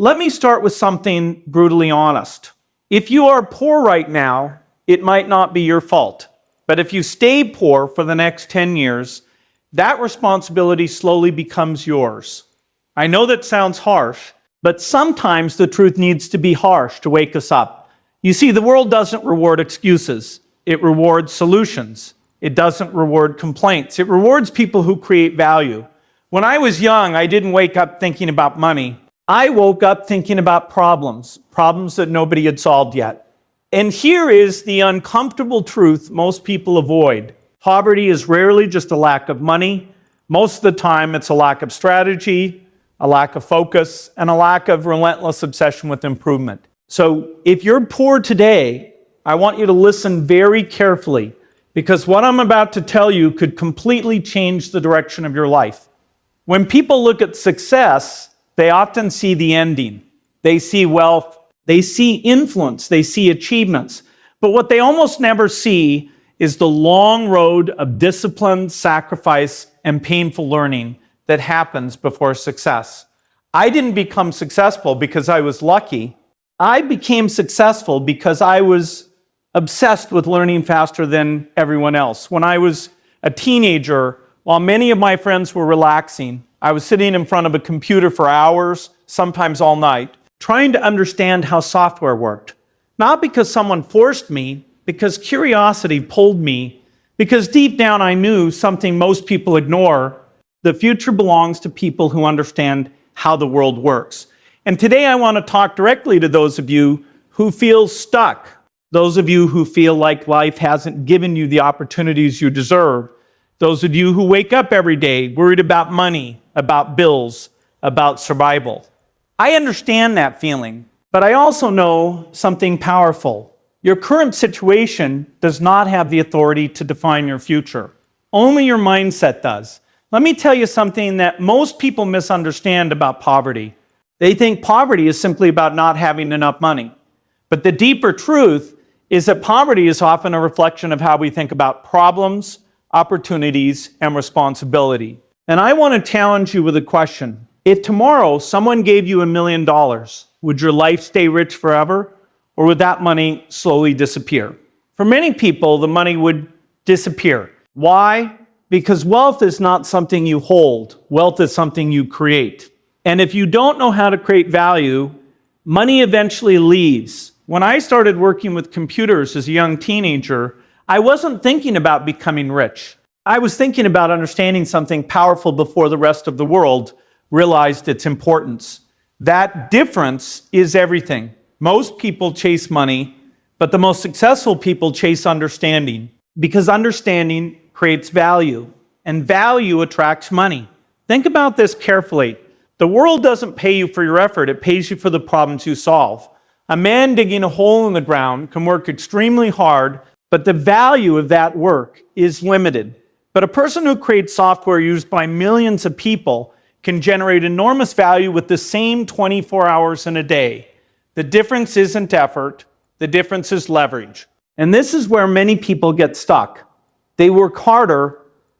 Let me start with something brutally honest. If you are poor right now, it might not be your fault. But if you stay poor for the next 10 years, that responsibility slowly becomes yours. I know that sounds harsh, but sometimes the truth needs to be harsh to wake us up. You see, the world doesn't reward excuses. It rewards solutions. It doesn't reward complaints. It rewards people who create value. When I was young, I didn't wake up thinking about money. I woke up thinking about problems that nobody had solved yet. And here is the uncomfortable truth most people avoid. Poverty is rarely just a lack of money. Most of the time, it's a lack of strategy, a lack of focus, and a lack of relentless obsession with improvement. So if you're poor today, I want you to listen very carefully, because what I'm about to tell you could completely change the direction of your life. When people look at success, they often see the ending. They see wealth, they see influence, they see achievements. But what they almost never see is the long road of discipline, sacrifice, and painful learning that happens before success. I didn't become successful because I was lucky. I became successful because I was obsessed with learning faster than everyone else. When I was a teenager, while many of my friends were relaxing, I was sitting in front of a computer for hours, sometimes all night, trying to understand how software worked. Not because someone forced me, because curiosity pulled me, because deep down I knew something most people ignore: the future belongs to people who understand how the world works. And today I want to talk directly to those of you who feel stuck, those of you who feel like life hasn't given you the opportunities you deserve, those of you who wake up every day worried about money, about bills, about survival. I understand that feeling, but I also know something powerful. Your current situation does not have the authority to define your future. Only your mindset does. Let me tell you something that most people misunderstand about poverty. They think poverty is simply about not having enough money. But the deeper truth is that poverty is often a reflection of how we think about problems, opportunities, and responsibility. And I want to challenge you with a question. If tomorrow someone gave you $1 million, would your life stay rich forever? Or would that money slowly disappear? For many people, the money would disappear. Why? Because wealth is not something you hold. Wealth is something you create. And if you don't know how to create value, money eventually leaves. When I started working with computers as a young teenager, I wasn't thinking about becoming rich. I was thinking about understanding something powerful before the rest of the world realized its importance. That difference is everything. Most people chase money, but the most successful people chase understanding, because understanding creates value, and value attracts money. Think about this carefully. The world doesn't pay you for your effort, it pays you for the problems you solve. A man digging a hole in the ground can work extremely hard, but the value of that work is limited. But a person who creates software used by millions of people can generate enormous value with the same 24 hours in a day. The difference isn't effort, the difference is leverage. And this is where many people get stuck. They work harder,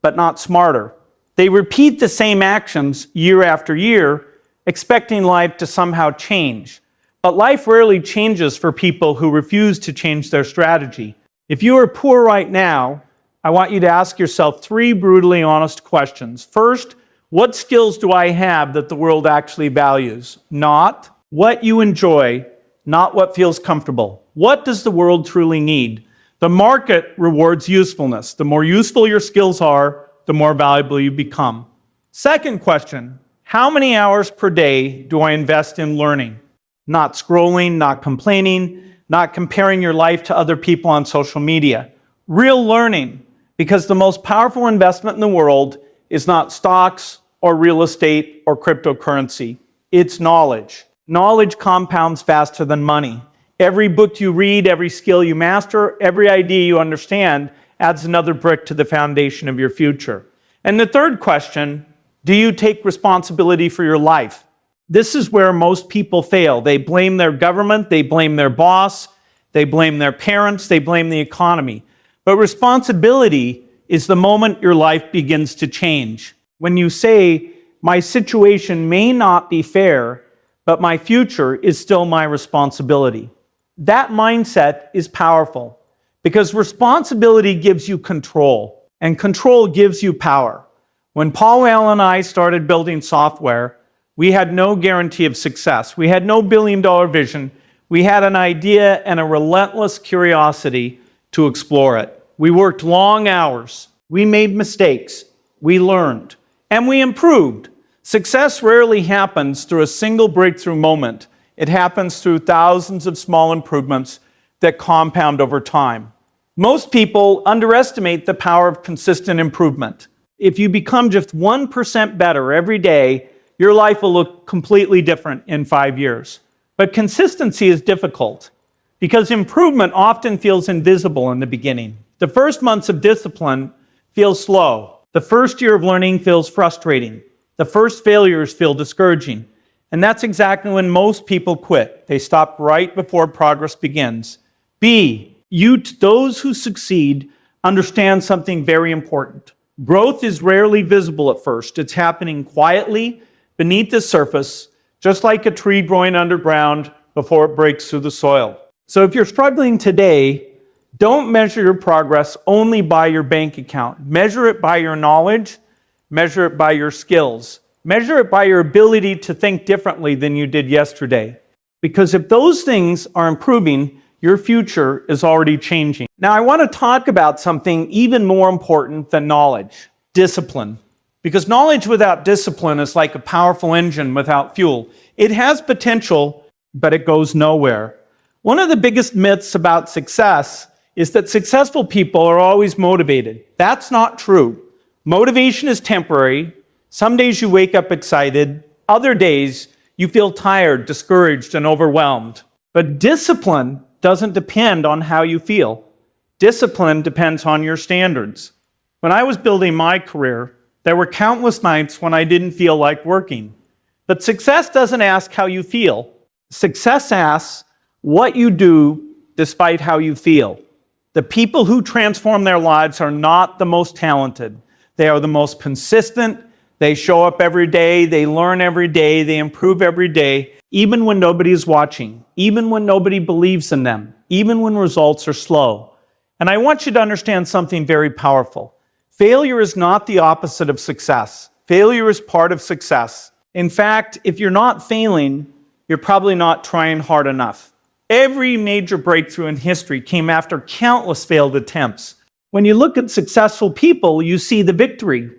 but not smarter. They repeat the same actions year after year, expecting life to somehow change. But life rarely changes for people who refuse to change their strategy. If you are poor right now, I want you to ask yourself 3 brutally honest questions. First, what skills do I have that the world actually values? Not what you enjoy, not what feels comfortable. What does the world truly need? The market rewards usefulness. The more useful your skills are, the more valuable you become. Second question, how many hours per day do I invest in learning? Not scrolling, not complaining, not comparing your life to other people on social media. Real learning, because the most powerful investment in the world is not stocks or real estate or cryptocurrency. It's knowledge. Knowledge compounds faster than money. Every book you read, every skill you master, every idea you understand adds another brick to the foundation of your future. And the third question, do you take responsibility for your life? This is where most people fail. They blame their government, they blame their boss, they blame their parents, they blame the economy. But responsibility is the moment your life begins to change. When you say, my situation may not be fair, but my future is still my responsibility. That mindset is powerful because responsibility gives you control, and control gives you power. When Paul Allen and I started building software, we had no guarantee of success. We had no billion-dollar vision. We had an idea and a relentless curiosity to explore it. We worked long hours. We made mistakes. We learned. And we improved. Success rarely happens through a single breakthrough moment. It happens through thousands of small improvements that compound over time. Most people underestimate the power of consistent improvement. If you become just 1% better every day, your life will look completely different in 5 years. But consistency is difficult because improvement often feels invisible in the beginning. The first months of discipline feel slow. The first year of learning feels frustrating. The first failures feel discouraging. And that's exactly when most people quit. They stop right before progress begins. Those who succeed understand something very important. Growth is rarely visible at first. It's happening quietly beneath the surface, just like a tree growing underground before it breaks through the soil. So if you're struggling today, don't measure your progress only by your bank account. Measure it by your knowledge. Measure it by your skills. Measure it by your ability to think differently than you did yesterday. Because if those things are improving, your future is already changing. Now, I want to talk about something even more important than knowledge: discipline. Because knowledge without discipline is like a powerful engine without fuel. It has potential, but it goes nowhere. One of the biggest myths about success is that successful people are always motivated. That's not true. Motivation is temporary. Some days you wake up excited. Other days you feel tired, discouraged, and overwhelmed. But discipline doesn't depend on how you feel. Discipline depends on your standards. When I was building my career, there were countless nights when I didn't feel like working. But success doesn't ask how you feel. Success asks what you do despite how you feel. The people who transform their lives are not the most talented. They are the most consistent. They show up every day. They learn every day. They improve every day, even when nobody is watching, even when nobody believes in them, even when results are slow. And I want you to understand something very powerful. Failure is not the opposite of success. Failure is part of success. In fact, if you're not failing, you're probably not trying hard enough. Every major breakthrough in history came after countless failed attempts. When you look at successful people, you see the victory,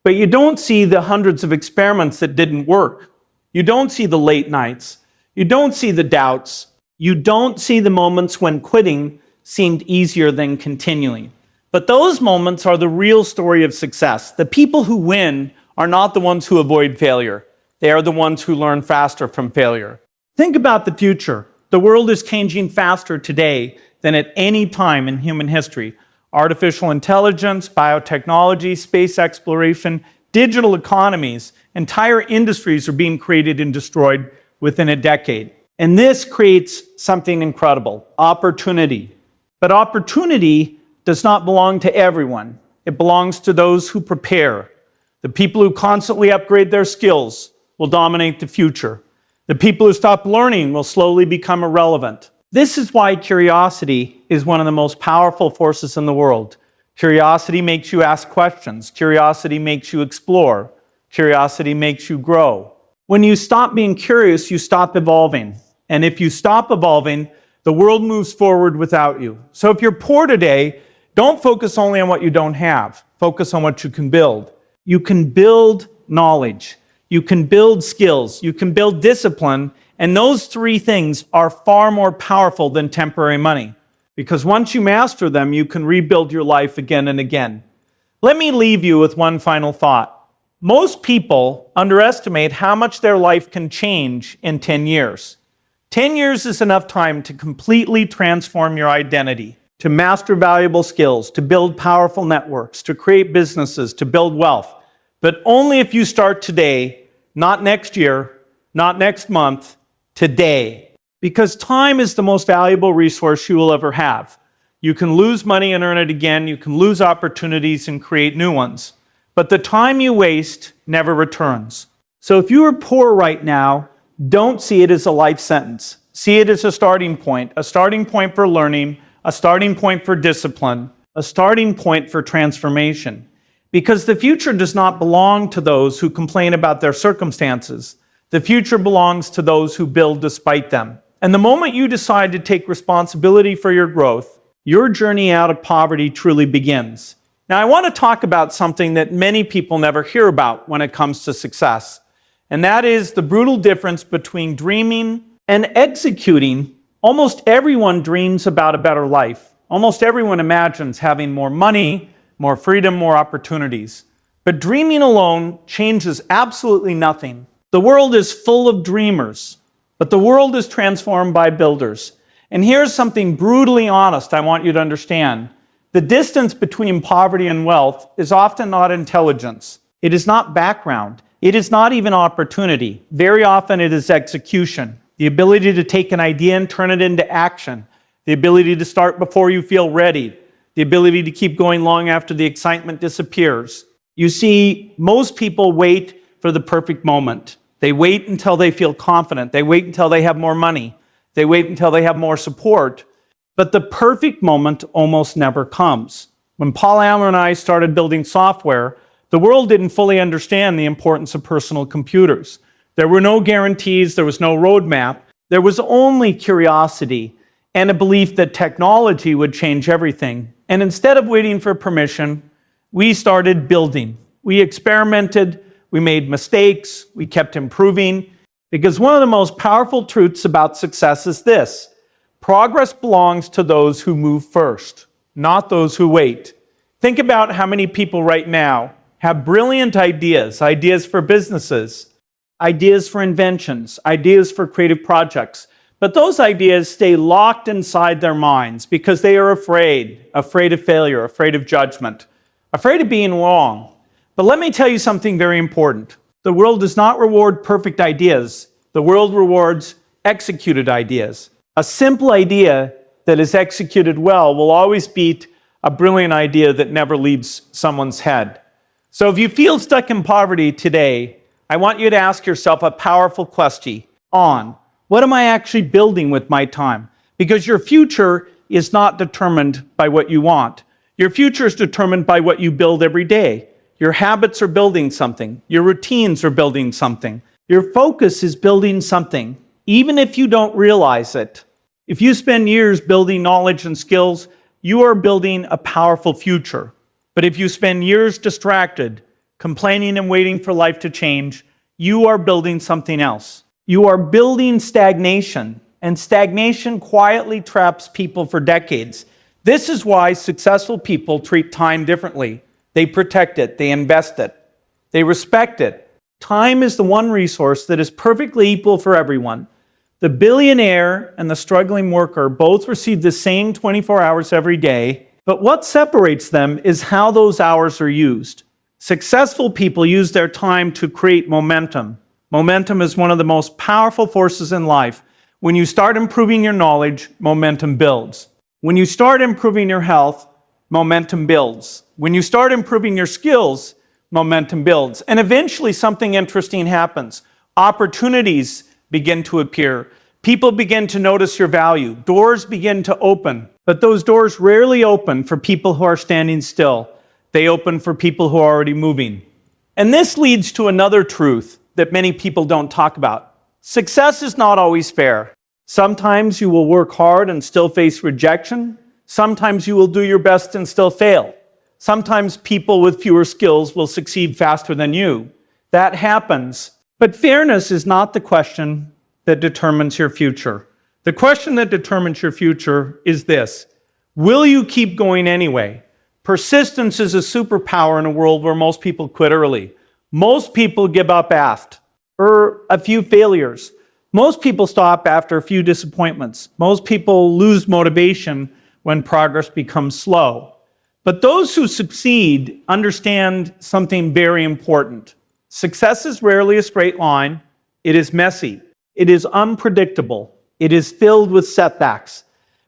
but you don't see the hundreds of experiments that didn't work. You don't see the late nights. You don't see the doubts. You don't see the moments when quitting seemed easier than continuing. But those moments are the real story of success. The people who win are not the ones who avoid failure. They are the ones who learn faster from failure. Think about the future. The world is changing faster today than at any time in human history. Artificial intelligence, biotechnology, space exploration, digital economies, entire industries are being created and destroyed within a decade. And this creates something incredible: opportunity. But opportunity does not belong to everyone. It belongs to those who prepare. The people who constantly upgrade their skills will dominate the future. The people who stop learning will slowly become irrelevant. This is why curiosity is one of the most powerful forces in the world. Curiosity makes you ask questions. Curiosity makes you explore. Curiosity makes you grow. When you stop being curious, you stop evolving. And if you stop evolving, the world moves forward without you. So if you're poor today, don't focus only on what you don't have. Focus on what you can build. You can build knowledge. You can build skills. You can build discipline. And those three things are far more powerful than temporary money. Because once you master them, you can rebuild your life again and again. Let me leave you with one final thought. Most people underestimate how much their life can change in 10 years. 10 years is enough time to completely transform your identity, to master valuable skills, to build powerful networks, to create businesses, to build wealth. But only if you start today, not next year, not next month, today. Because time is the most valuable resource you will ever have. You can lose money and earn it again. You can lose opportunities and create new ones. But the time you waste never returns. So if you are poor right now, Don't see it as a life sentence. See it as a starting point for learning, a starting point for discipline, a starting point for transformation. Because the future does not belong to those who complain about their circumstances. The future belongs to those who build despite them. And the moment you decide to take responsibility for your growth, your journey out of poverty truly begins. Now, I want to talk about something that many people never hear about when it comes to success. And that is the brutal difference between dreaming and executing. Almost everyone dreams about a better life. Almost everyone imagines having more money, more freedom, more opportunities. But dreaming alone changes absolutely nothing. The world is full of dreamers, but the world is transformed by builders. And here's something brutally honest I want you to understand. The distance between poverty and wealth is often not intelligence. It is not background. It is not even opportunity. Very often it is execution. The ability to take an idea and turn it into action. The ability to start before you feel ready. The ability to keep going long after the excitement disappears. You see, most people wait for the perfect moment. They wait until they feel confident. They wait until they have more money. They wait until they have more support. But the perfect moment almost never comes. When Paul Allen and I started building software, the world didn't fully understand the importance of personal computers. There were no guarantees, there was no roadmap. There was only curiosity and a belief that technology would change everything. And instead of waiting for permission, we started building. We experimented, we made mistakes, we kept improving. Because one of the most powerful truths about success is this: progress belongs to those who move first, not those who wait. Think about how many people right now have brilliant ideas, ideas for businesses, ideas for inventions, ideas for creative projects. But those ideas stay locked inside their minds because they are afraid of failure, afraid of judgment, afraid of being wrong. But let me tell you something very important. The world does not reward perfect ideas. The world rewards executed ideas. A simple idea that is executed well will always beat a brilliant idea that never leaves someone's head. So if you feel stuck in poverty today, I want you to ask yourself a powerful question what am I actually building with my time? Because your future is not determined by what you want. Your future is determined by what you build every day. Your habits are building something. Your routines are building something. Your focus is building something, even if you don't realize it. If you spend years building knowledge and skills, you are building a powerful future. But if you spend years distracted, complaining and waiting for life to change, you are building something else. You are building stagnation, and stagnation quietly traps people for decades. This is why successful people treat time differently. They protect it, they invest it, they respect it. Time is the one resource that is perfectly equal for everyone. The billionaire and the struggling worker both receive the same 24 hours every day, but what separates them is how those hours are used. Successful people use their time to create momentum. Momentum is one of the most powerful forces in life. When you start improving your knowledge, momentum builds. When you start improving your health, momentum builds. When you start improving your skills, momentum builds. And eventually something interesting happens. Opportunities begin to appear. People begin to notice your value. Doors begin to open. But those doors rarely open for people who are standing still. They open for people who are already moving. And this leads to another truth that many people don't talk about. Success is not always fair. Sometimes you will work hard and still face rejection. Sometimes you will do your best and still fail. Sometimes people with fewer skills will succeed faster than you. That happens. But fairness is not the question that determines your future. The question that determines your future is this: will you keep going anyway? Persistence is a superpower in a world where most people quit early. Most people give up after a few failures. Most people stop after a few disappointments. Most people lose motivation when progress becomes slow. But those who succeed understand something very important. Success is rarely a straight line. It is messy. It is unpredictable. It is filled with setbacks.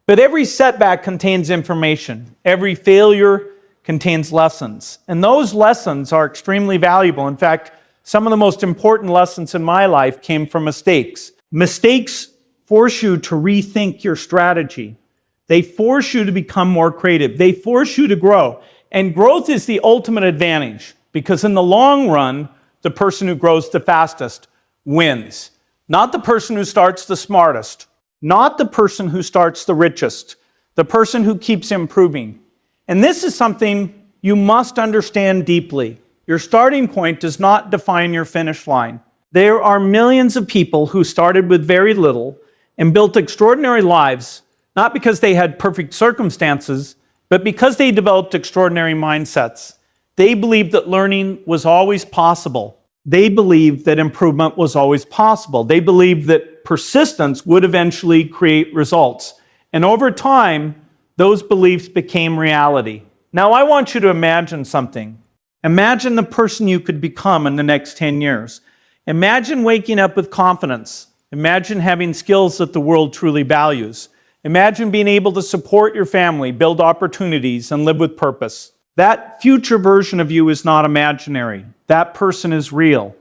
But every setback contains information. Every failure contains lessons. And those lessons are extremely valuable. In fact, Some of the most important lessons in my life came from mistakes. Mistakes force you to rethink your strategy. They force you to become more creative. They force you to grow. And growth is the ultimate advantage, because in the long run, the person who grows the fastest wins. Not the person who starts the smartest, not the person who starts the richest, the person who keeps improving. And this is something you must understand deeply. Your starting point does not define your finish line. There are millions of people who started with very little and built extraordinary lives, not because they had perfect circumstances, but because they developed extraordinary mindsets. They believed that learning was always possible. They believed that improvement was always possible. They believed that persistence would eventually create results. And over time, those beliefs became reality. Now, I want you to imagine something. Imagine the person you could become in the next 10 years. Imagine waking up with confidence. Imagine having skills that the world truly values. Imagine being able to support your family, build opportunities, and live with purpose. That future version of you is not imaginary. That person is real.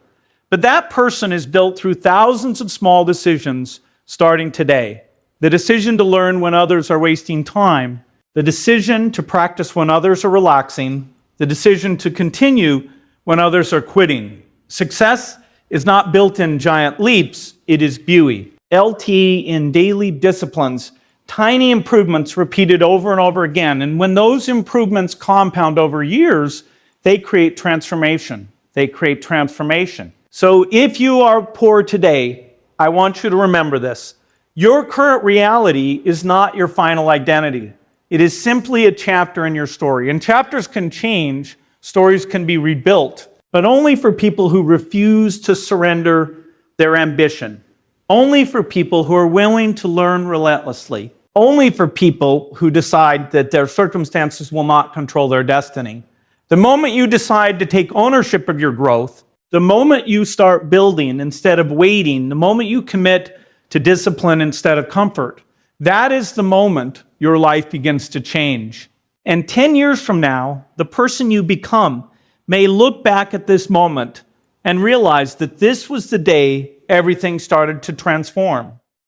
But that person is built through thousands of small decisions starting today. The decision to learn when others are wasting time, the decision to practice when others are relaxing, the decision to continue when others are quitting. Success is not built in giant leaps, it is buoy. LT in daily disciplines, tiny improvements repeated over and over again. And when those improvements compound over years, they create transformation. They create transformation. So if you are poor today, I want you to remember this. Your current reality is not your final identity. It is simply a chapter in your story. And chapters can change, stories can be rebuilt, but only for people who refuse to surrender their ambition. Only for people who are willing to learn relentlessly. Only for people who decide that their circumstances will not control their destiny. The moment you decide to take ownership of your growth, the moment you start building instead of waiting, the moment you commit to discipline instead of comfort, that is the moment your life begins to change. And 10 years from now, the person you become may look back at this moment and realize that this was the day everything started to transform.